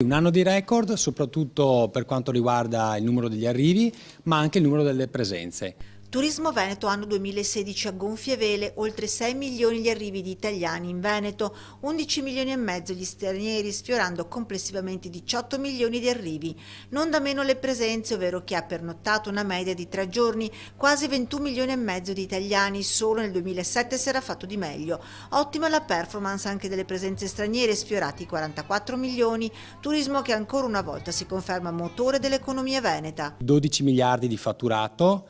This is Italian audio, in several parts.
un anno di record, soprattutto per quanto riguarda il numero degli arrivi, ma anche il numero delle presenze. Turismo Veneto anno 2016 a gonfie vele, oltre 6 milioni gli arrivi di italiani in Veneto, 11 milioni e mezzo gli stranieri, sfiorando complessivamente 18 milioni di arrivi. Non da meno le presenze, ovvero chi ha pernottato una media di 3 giorni, quasi 21 milioni e mezzo di italiani, solo nel 2007 si era fatto di meglio. Ottima la performance anche delle presenze straniere, sfiorati i 44 milioni, turismo che ancora una volta si conferma motore dell'economia veneta. 12 miliardi di fatturato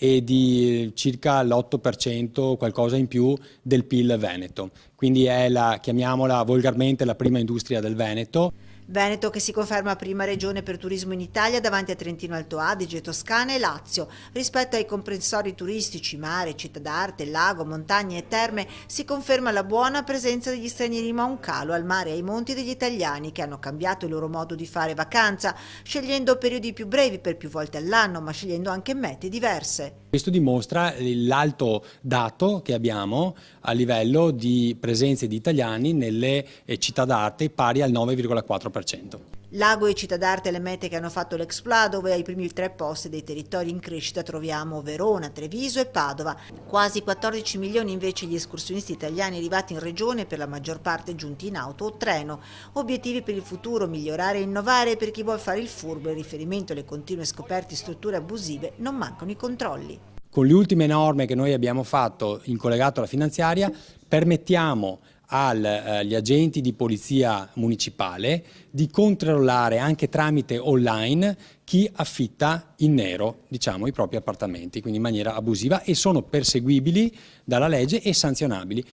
e di circa l'8%, qualcosa in più, del PIL veneto. Quindi è chiamiamola volgarmente, la prima industria del Veneto. Veneto che si conferma prima regione per turismo in Italia davanti a Trentino Alto Adige, Toscana e Lazio. Rispetto ai comprensori turistici, mare, città d'arte, lago, montagne e terme, si conferma la buona presenza degli stranieri, ma un calo al mare e ai monti degli italiani che hanno cambiato il loro modo di fare vacanza, scegliendo periodi più brevi per più volte all'anno, ma scegliendo anche mete diverse. Questo dimostra l'alto dato che abbiamo a livello di presenze di italiani nelle città d'arte, pari al 9,4%. Lago e città d'arte le mete che hanno fatto l'exploit, dove ai primi 3 posti dei territori in crescita troviamo Verona, Treviso e Padova. Quasi 14 milioni invece gli escursionisti italiani arrivati in regione, per la maggior parte giunti in auto o treno. Obiettivi per il futuro: migliorare e innovare. Per chi vuol fare il furbo, in riferimento alle continue scoperte di strutture abusive, non mancano i controlli. Con le ultime norme che noi abbiamo fatto in collegato alla finanziaria, permettiamo agli agenti di polizia municipale di controllare anche tramite online chi affitta in nero, diciamo, i propri appartamenti, quindi in maniera abusiva, e sono perseguibili dalla legge e sanzionabili.